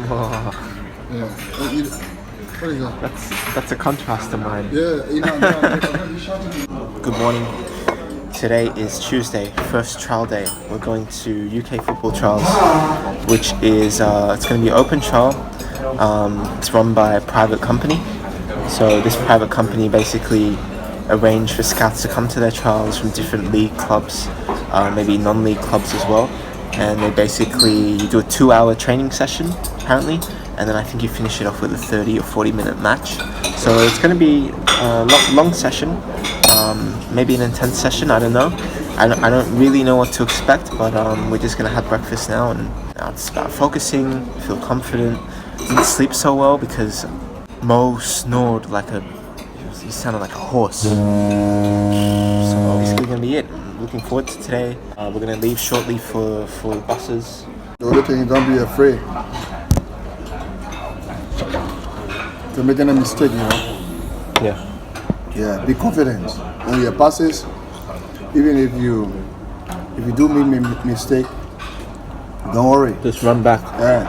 Whoa. Yeah. What is that? That's a contrast to mine. Yeah. Good morning. Today is Tuesday, first trial day. We're going to UK Football Trials, which is it's going to be an open trial. It's run by a private company. So this private company basically arranged for scouts to come to their trials from different league clubs, maybe non-league clubs as well. And they basically do a 2-hour training session apparently, and then I think you finish it off with a 30 or 40 minute match. So it's going to be a long session, maybe an intense session, I don't know. I don't really know what to expect, but we're just going to have breakfast now, and it's about focusing, feel confident. Didn't sleep so well because Mo snored he sounded like a horse. So basically going to be it. Looking forward to today. We're going to leave shortly for buses. The other thing, don't be afraid to making a mistake, you know. Yeah, be confident on your passes. Even if you do make mistake, don't worry. Just run back. Yeah.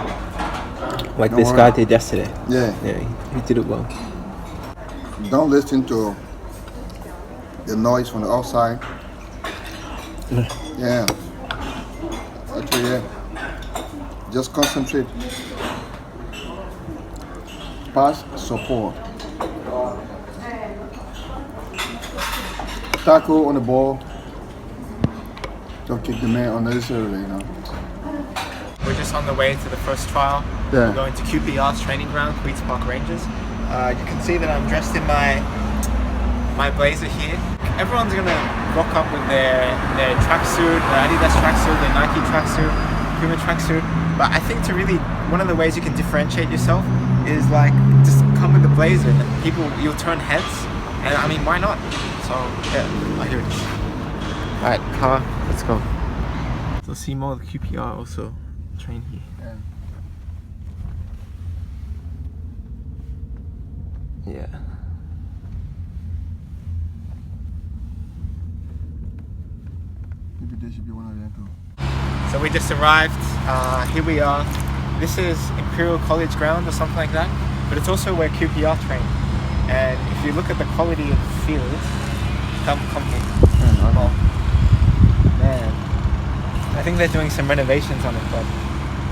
Like Don't this worry. guy did yesterday. Yeah. He did it well. Don't listen to the noise from the outside. Yeah. Actually, yeah. Just concentrate. Pass, support. Tackle on the ball. Don't kick the man unnecessarily, you know. We're just on the way to the first trial. Yeah. We're going to QPR's training ground, Queen's Park Rangers. You can see that I'm dressed in my blazer here. Everyone's gonna rock up with their tracksuit, their Adidas tracksuit, their Nike tracksuit, Puma tracksuit. But I think one of the ways you can differentiate yourself is just come with the blazer, and you'll turn heads. And I mean, why not? So yeah, here it is. Alright, car, let's go. So see more of the QPR also train here. Yeah. Maybe there should be one of them too. So we just arrived. Here we are. This is Imperial College ground or something like that, but it's also where QPR train. And if you look at the quality of the field, come here. Oh, man, I think they're doing some renovations on it, but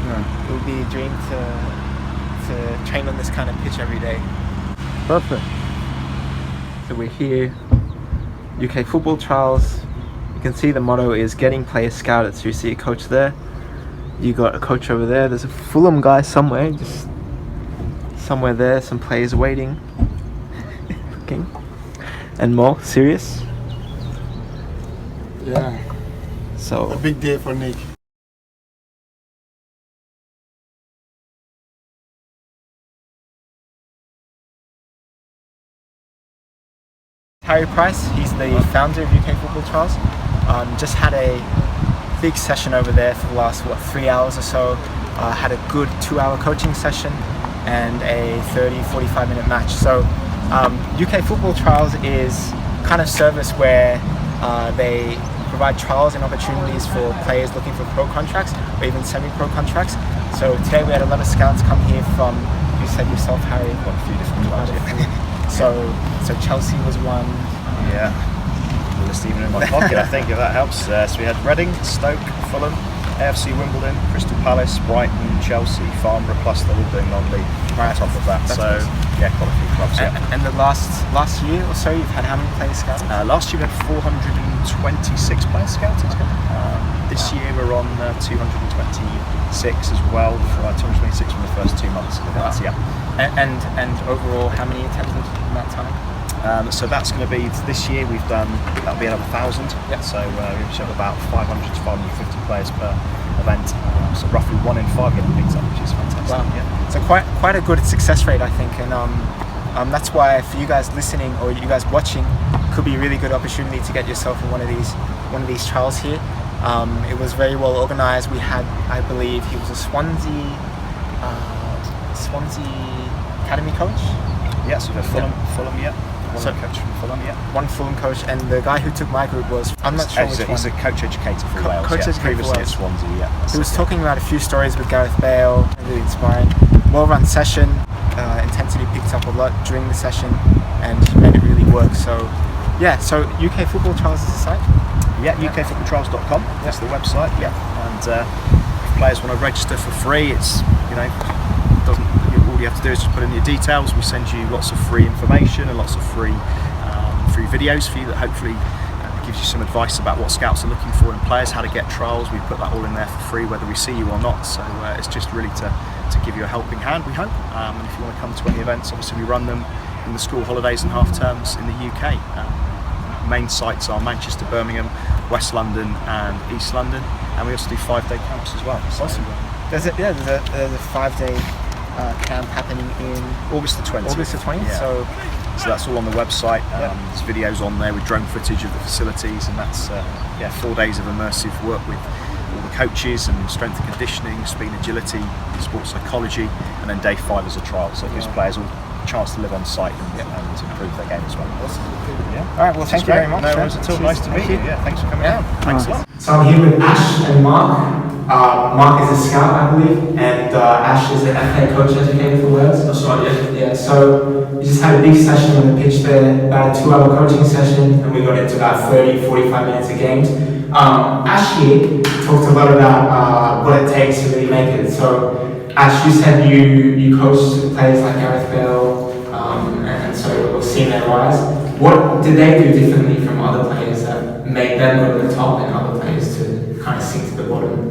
Yeah. it would be a dream to train on this kind of pitch every day. Perfect. So we're here, UK Football Trials. You can see the motto is getting players scouted. So you see a coach there, you got a coach over there, there's a Fulham guy somewhere, just somewhere there, some players waiting. Okay. And more serious. Yeah. So A big day for Nick. Harry Price, he's the founder of UK Football Trials. Just had a big session over there for the last 3 hours or so. Had a good 2-hour coaching session and a 30-45 minute match. So UK Football Trials is kind of service where they provide trials and opportunities for players looking for pro contracts or even semi-pro contracts. So today we had a lot of scouts come here from, you said yourself, Harry, what, a few different clubs. So Chelsea was one. Yeah, just even in my pocket, I think, if that helps. So we had Reading, Stoke, Fulham, AFC Wimbledon, Crystal Palace, Brighton, Chelsea, Farnborough, plus they're all doing non-league on top of that. So yeah, quite a few clubs. Yeah. And the last year or so, you've had how many players scouted? Last year we had 426 players scouted. This year we're on 226 as well. 226 from the first 2 months. Yeah. And overall, how many attended in that time? So that's going to be this year. That'll be another 1,000. Yeah. So we should have about 500 to 550 players per event. So roughly 1 in 5 getting picked up, which is fantastic. Wow. Yeah. So quite a good success rate, I think, and that's why for you guys listening or you guys watching, could be a really good opportunity to get yourself in one of these trials here. It was very well organised. We had, I believe, he was a Swansea academy coach. Yes, we have Fulham. Yeah. One So- coach from Fulham. Yeah. One Fulham coach, and the guy who took my group was, I'm not sure which one. He's a coach educator for Wales. Coach yeah. educator for Previously Wales. at Swansea. Yeah. He was talking about a few stories with Gareth Bale, really inspiring. well-run session. Intensity picked up a lot during the session and made it really work. So yeah, so UK Football Trials is the site? Yeah, ukfootballtrials.com, that's the website, yeah. And if players want to register for free, it's, all you have to do is just put in your details. We send you lots of free information and lots of free videos for you that hopefully gives you some advice about what scouts are looking for in players, how to get trials. We put that all in there for free, whether we see you or not. So it's just really to give you a helping hand, we hope. And if you want to come to any events, obviously we run them in the school holidays and half terms in the UK. Main sites are Manchester, Birmingham, West London and East London, and we also do 5-day camps as well. So, awesome. There's a 5-day camp happening in August the 20th. August the 20th. Yeah. So that's all on the website. There's videos on there with drone footage of the facilities, and that's 4 days of immersive work with all the coaches and strength and conditioning, speed and agility, sports psychology, and then day 5 as a trial. So it gives players all a chance to live on site and to improve their game as well. Yeah. All right. Well, thank you very much. No worries at all. Nice to meet you. Yeah. Thanks for coming down. Thanks a lot. So I'm here with Ash and Marc. Marc is a scout, I believe, and Ash is the FA coach educator for Wales. That's right, Yeah, so we just had a big session on the pitch there, about a 2-hour coaching session, and we got into about 30-45 minutes of games. Ash here talked a lot about what it takes to really make it. So Ash, you said you coached players like Gareth Bale, and so we've seen their rise. What did they do differently from other players that made them go to the top and other players to kind of sink to the bottom?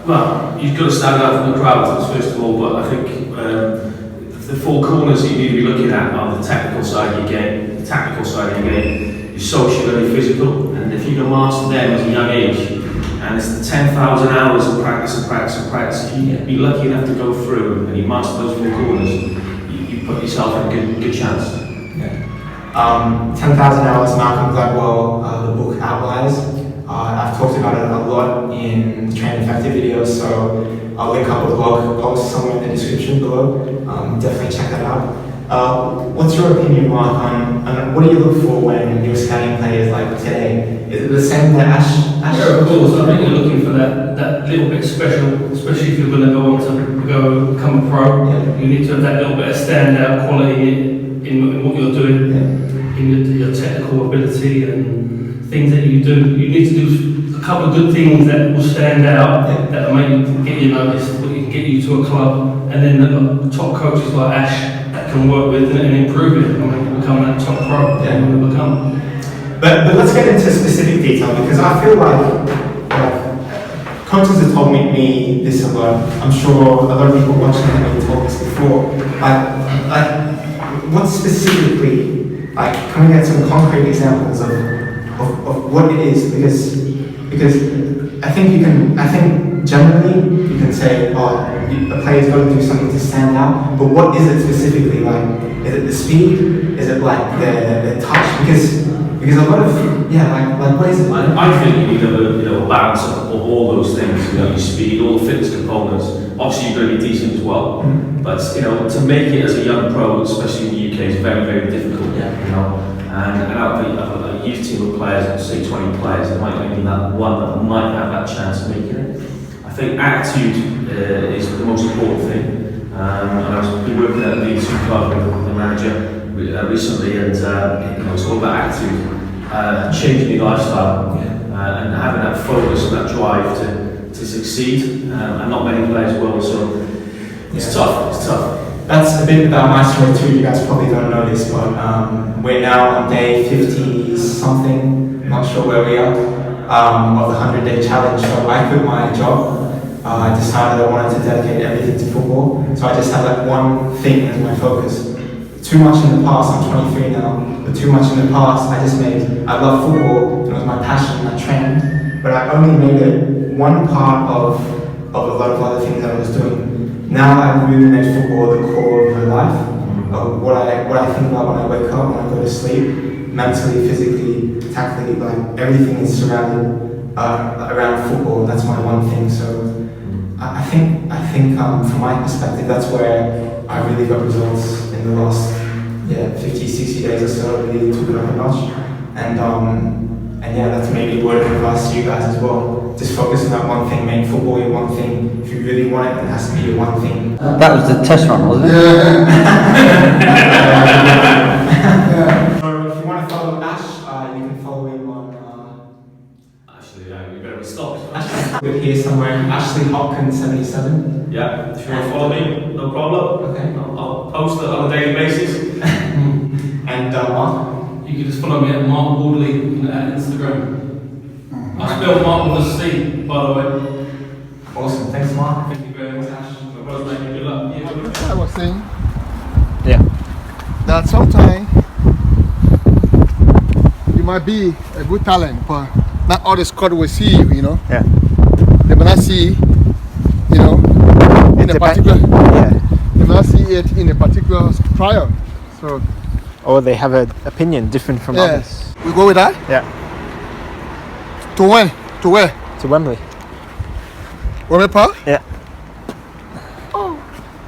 Well, you've got to stand out from the crowd first of all, but I think the 4 corners that you need to be looking at are the technical side of your game, the tactical side of your game, your social and your physical, and if you can master them at a young age, and it's the 10,000 hours of practice and practice and practice, if you be lucky enough to go through and you master those 4 corners, you put yourself in a good chance. 10,000 hours, Malcolm Gladwell, the book Outliers. I've talked about it a lot in Train Effective videos, so I'll link up a blog post somewhere in the description below. Definitely check that out. What's your opinion, Marc, on what do you look for when you're scouting players like today? Is it the same that Ash? Yeah, of course. I think you're looking for that little bit special, especially if you're going to go on to become a pro. Yeah. You need to have that little bit of standout quality in what you're doing, in your technical ability and things that you do. You need to do a couple of good things that will stand out, that will make you get you noticed, that can get you to a club, and then the top coaches like Ash that can work with and improve it and become that top pro that you want to become. But let's get into specific detail, because I feel like coaches have told me this a lot. I'm sure a lot of people watching have been told this before. What specifically, can we get some concrete examples of what it is? Because I think generally you can say, a player's got to do something to stand out, but what is it specifically? Like, is it the speed? Is it like the touch? Because a lot of what is it? I think you need a balance of all those things. Your speed, all the fitness components. Obviously, you've got to be decent as well. But to make it as a young pro, especially in the UK, is very, very difficult. And out of a youth team of players, say 20 players, there might only be that one that might have that chance of making it. I think attitude is the most important thing. And I've been working at the D2 club with the manager recently, and it's all about attitude, changing your lifestyle, and having that focus and that drive to succeed. And not many players will, so it's tough. It's tough. That's a bit about my story too. You guys probably don't know this, but we're now on day 50 something, not sure where we are, of the 100-day challenge. So I quit my job. I decided I wanted to dedicate everything to football. So I just had that one thing as my focus. Too much in the past, I'm 23 now, but too much in the past, I love football, it was my passion, I trained, but I only made it one part of a lot of other things that I was doing. Now I've really made football the core of my life. What I think about when I wake up, when I go to sleep, mentally, physically, tactically, like everything is surrounded around football. That's my one thing. So I think from my perspective, that's where I really got results in the last 50, 60 days or so. I really took it up a notch, and And yeah, that's maybe word of advice to you guys as well. Just focus on that one thing, make football your one thing. If you really want it, it has to be your one thing. That was the test run, wasn't it? Yeah. So if you want to follow Ash, you can follow him on... Actually, yeah, you better stop. We're here somewhere, Ashleigh Hopkins 77. Yeah, if you want to follow me, no problem. Okay. I'll post it on a daily basis. And Marc? You can just follow me at Marc Wordley at Instagram. I spelled Marc with a C, by the way. Awesome, thanks Marc. Thank you very much, Ash. My brother, mate, good luck. Yeah, good luck. I was saying Yeah. that sometimes you might be a good talent, but not all the squad will see you, you know. Yeah. They may not see, you know, in a particular. Yeah. They may not see it in a particular trial. So Or they have an opinion different from others. we go with that. Yeah. To when? To where? To Wembley. Wembley Park? Yeah.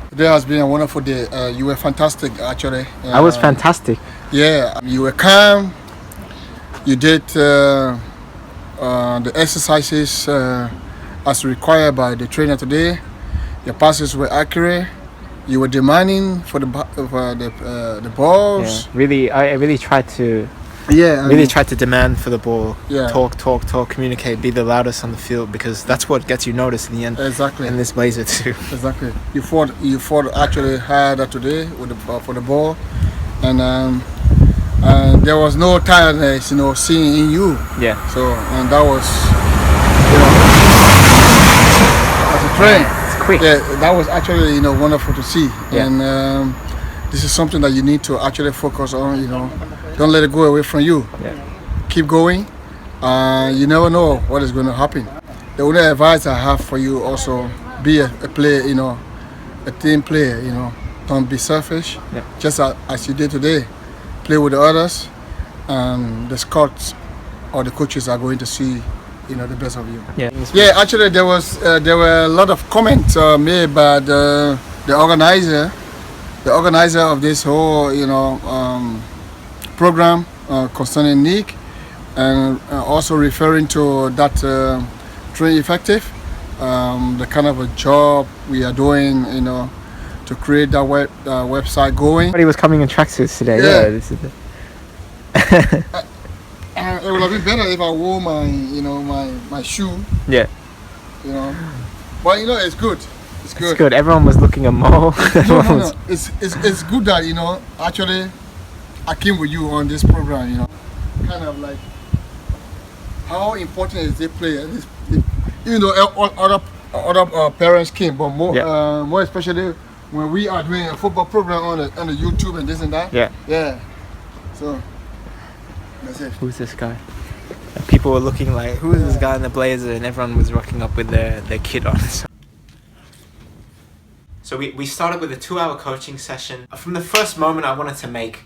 Today has been a wonderful day. You were fantastic, actually. I was fantastic. Yeah, you were calm. You did the exercises as required by the trainer today. Your passes were accurate. You were demanding for the balls. Yeah. Really, I really tried to Yeah, tried to demand for the ball. Yeah. Talk, communicate, be the loudest on the field because that's what gets you noticed in the end. Exactly. And this Blazer too. Exactly. You fought actually harder today with for the ball, and there was no tiredness, you know, seeing in you. Yeah. So and that was, you know, as a train. It's quick. Yeah, that was actually, you know, wonderful to see. Yeah. And this is something that you need to actually focus on. You know, don't let it go away from you. Yeah. Keep going. You never know what is going to happen. The only advice I have for you also, be a player, you know, a team player, you know. Don't be selfish. Yeah. Just as you did today. Play with the others, and the scouts or the coaches are going to see, you know, the best of you. Yeah. Yeah, actually there were a lot of comments made by the organizer of this whole, you know, program concerning Nick, and also referring to that Train Effective, the kind of a job we are doing, you know, to create that website going. Everybody was coming in tracksuits today. Yeah. This is it. It would have been better if I wore my, you know, my shoe, Yeah. you know. But you know, it's good. It's good. It's good. Everyone was looking at Mo. No. It's good that, you know, actually I came with you on this program, you know. Kind of like how important is the player? Even though other parents came, but more especially when we are doing a football program on the YouTube and this and that. Yeah. Yeah. So that's it. Who's this guy? And people were looking like, who is this guy in the Blazer? And everyone was rocking up with their kit on. So we started with a 2-hour coaching session. From the first moment, I wanted to make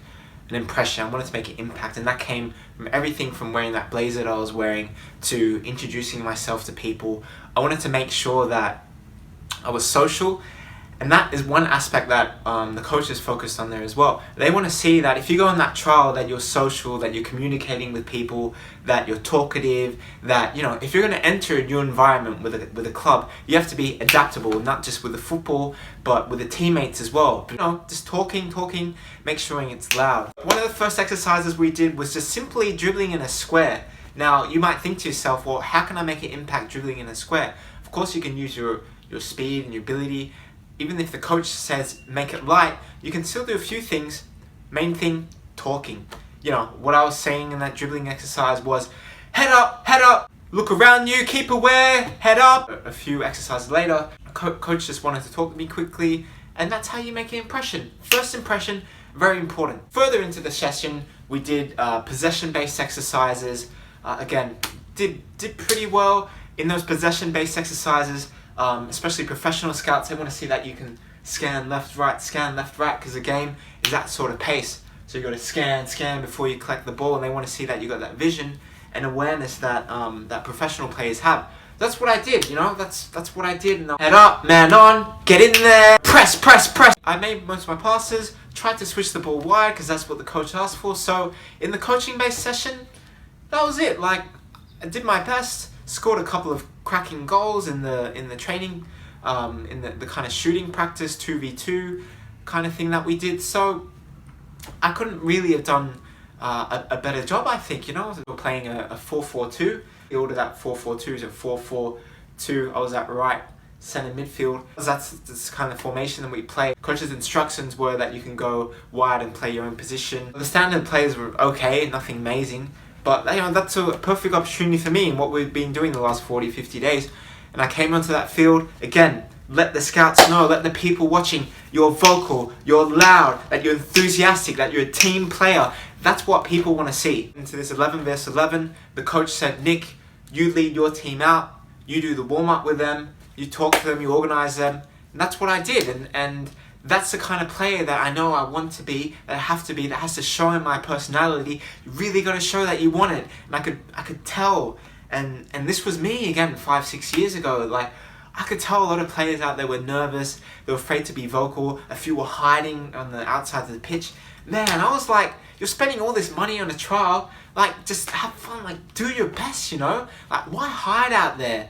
an impression. I wanted to make an impact, and that came from everything from wearing that blazer that I was wearing to introducing myself to people. I wanted to make sure that I was social, and that is one aspect that the coaches focused on there as well. They want to see that if you go on that trial, that you're social, that you're communicating with people, that you're talkative, that, you know, if you're going to enter a new environment with a club, you have to be adaptable, not just with the football, but with the teammates as well. You know, just talking, make sure it's loud. One of the first exercises we did was just simply dribbling in a square. Now, you might think to yourself, well, how can I make an impact dribbling in a square? Of course, you can use your speed and your ability. Even if the coach says make it light, you can still do a few things. Main thing, talking. You know, what I was saying in that dribbling exercise was head up, look around you, keep aware, head up. A few exercises later, coach just wanted to talk to me quickly, and that's how you make an impression. First impression, very important. Further into the session, we did possession-based exercises. Again, did pretty well in those possession-based exercises. Especially professional scouts, they want to see that you can scan left, right, because the game is that sort of pace. So you got to scan before you collect the ball, and they want to see that you got that vision and awareness that that professional players have. That's what I did, you know. That's what I did. Head up, man on, get in there, press. I made most of my passes, tried to switch the ball wide because that's what the coach asked for. So in the coaching-based session, that was it. Like, I did my best, scored a couple of cracking goals in the training, in the kind of shooting practice 2v2 kind of thing that we did. So I couldn't really have done a better job, I think. You know, we were playing a 4-4-2. The order that 4-4-2 is a 4-4-2. I was at right centre midfield. That's this kind of formation that we play. Coach's instructions were that you can go wide and play your own position. The standard plays were okay, nothing amazing, but you know, that's a perfect opportunity for me in what we've been doing the last 40-50 days. And I came onto that field again. Let the scouts know, let the people watching, you're vocal, you're loud, that you're enthusiastic, that you're a team player. That's what people want to see. Into this 11 vs 11, the coach said, Nick, you lead your team out, you do the warm-up with them, you talk to them, you organise them. And that's what I did. And that's the kind of player that I know I want to be, that I have to be, that has to show in my personality. You really got to show that you want it. And I could tell. And this was me again 5-6 years ago. Like, I could tell a lot of players out there were nervous, they were afraid to be vocal, a few were hiding on the outside of the pitch. Man, I was like, you're spending all this money on a trial, like, just have fun, like, do your best, you know? Like, why hide out there?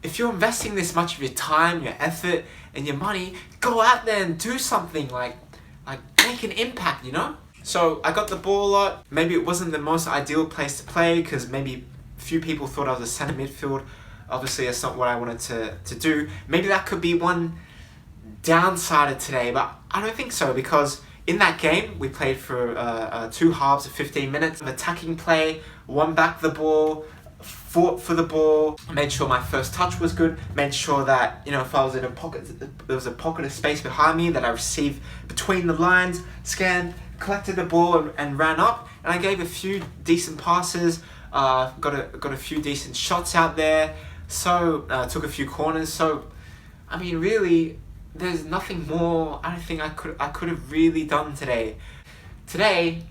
If you're investing this much of your time, your effort, and your money, go out there and do something, like make an impact, you know? So I got the ball a lot. Maybe it wasn't the most ideal place to play, because maybe a few people thought I was a centre midfield. Obviously, that's not what I wanted to do. Maybe that could be one downside of today, but I don't think so, because in that game, we played for 2 halves of 15 minutes of attacking play, won back the ball, fought for the ball, made sure my first touch was good, made sure that, you know, if I was in a pocket, there was a pocket of space behind me that I received between the lines, scanned, collected the ball and ran up, and I gave a few decent passes, got a few decent shots out there, so took a few corners. So I mean, really, there's nothing more I don't think I could have really done today. Today,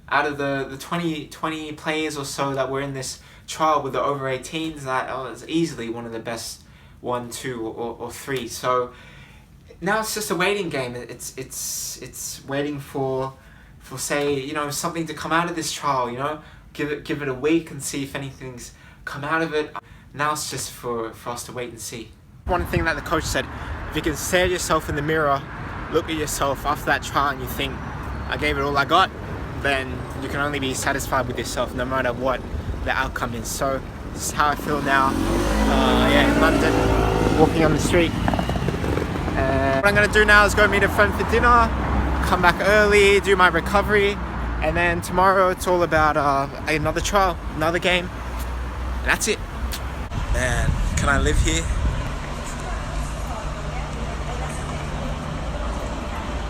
out of the 20 players or so that were in this trial with the over 18s, that was easily one of the best 1, 2 or 3. So now it's just a waiting game. It's waiting for say, you know, something to come out of this trial, you know, give it a week and see if anything's come out of it. Now it's just for us to wait and see. One thing that the coach said, if you can stare at yourself in the mirror, look at yourself after that trial and you think, I gave it all I got, then you can only be satisfied with yourself no matter what the outcome is. So this is how I feel now, in London, walking on the street. What I'm going to do now is go meet a friend for dinner, come back early, do my recovery, and then tomorrow it's all about another trial, another game, and that's it. Man, can I live here?